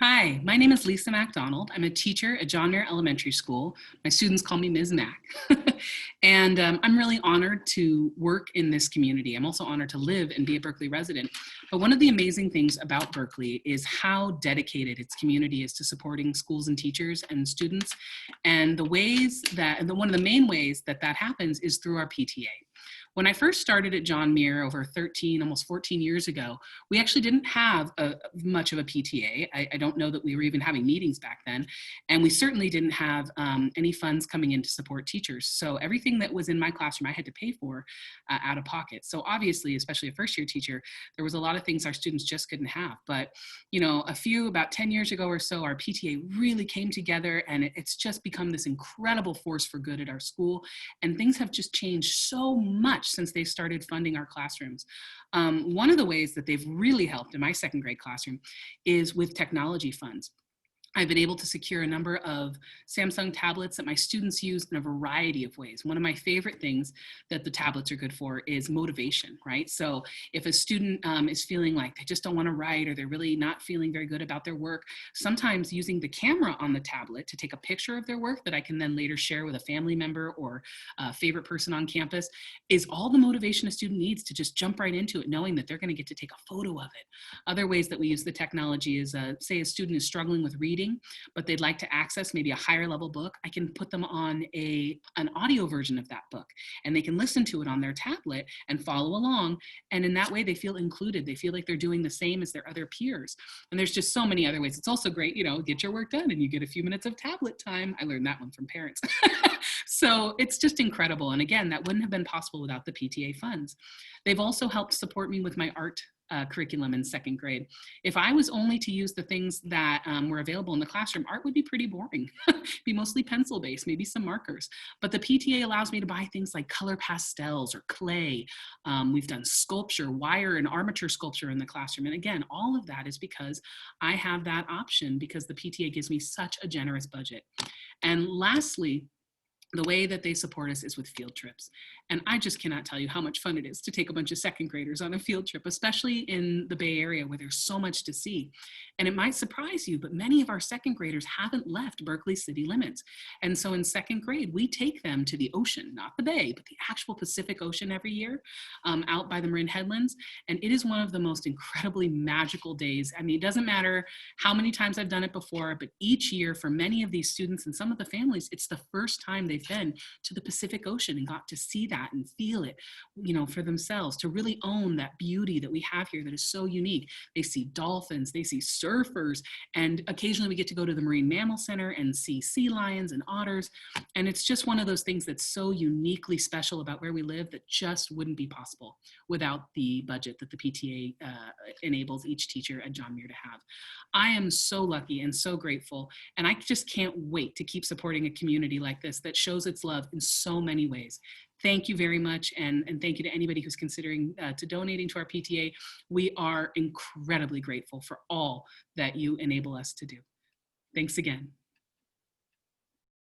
Hi, my name is Lisa MacDonald. I'm a teacher at John Muir Elementary School. My students call me Ms. Mac. And I'm really honored to work in this community. I'm also honored to live and be a Berkeley resident. But one of the amazing things about Berkeley is how dedicated its community is to supporting schools and teachers and students. And one of the main ways that that happens is through our PTA. When I first started at John Muir over 13, almost 14 years ago, we actually didn't have much of a PTA. I don't know that we were even having meetings back then. And we certainly didn't have any funds coming in to support teachers. So everything that was in my classroom, I had to pay for out of pocket. So obviously, especially a first year teacher, there was a lot of things our students just couldn't have. But, about 10 years ago or so, our PTA really came together, and it's just become this incredible force for good at our school. And things have just changed so much since they started funding our classrooms. One of the ways that they've really helped in my second grade classroom is with technology funds. I've been able to secure a number of Samsung tablets that my students use in a variety of ways. One of my favorite things that the tablets are good for is motivation, right? So if a student is feeling like they just don't want to write, or they're really not feeling very good about their work, sometimes using the camera on the tablet to take a picture of their work that I can then later share with a family member or a favorite person on campus is all the motivation a student needs to just jump right into it, knowing that they're going to get to take a photo of it. Other ways that we use the technology is, say a student is struggling with reading, but they'd like to access maybe a higher level book. I can put them on an audio version of that book, and they can listen to it on their tablet and follow along. And in that way, they feel included. They feel like they're doing the same as their other peers. And there's just so many other ways. It's also great, get your work done and you get a few minutes of tablet time. I learned that one from parents. So it's just incredible. And again, that wouldn't have been possible without the PTA funds. They've also helped support me with my art curriculum in second grade. If I was only to use the things that were available in the classroom, art would be pretty boring. Be mostly pencil based, maybe some markers. But the PTA allows me to buy things like color pastels or clay. We've done sculpture, wire and armature sculpture in the classroom. And again, all of that is because I have that option, because the PTA gives me such a generous budget. And lastly, the way that they support us is with field trips. And I just cannot tell you how much fun it is to take a bunch of second graders on a field trip, especially in the Bay Area where there's so much to see. And it might surprise you, but many of our second graders haven't left Berkeley city limits. And so in second grade, we take them to the ocean, not the bay, but the actual Pacific Ocean every year, out by the Marin Headlands. And it is one of the most incredibly magical days. I mean, it doesn't matter how many times I've done it before, but each year for many of these students and some of the families, it's the first time they've been to the Pacific Ocean and got to see that and feel it, for themselves, to really own that beauty that we have here that is so unique. They see dolphins, they see surfers, and occasionally we get to go to the Marine Mammal Center and see sea lions and otters. And it's just one of those things that's so uniquely special about where we live that just wouldn't be possible without the budget that the PTA enables each teacher at John Muir to have. I am so lucky and so grateful, and I just can't wait to keep supporting a community like this that shows its love in so many ways. Thank you very much, and thank you to anybody who's considering to donating to our PTA. We are incredibly grateful for all that you enable us to do. Thanks again.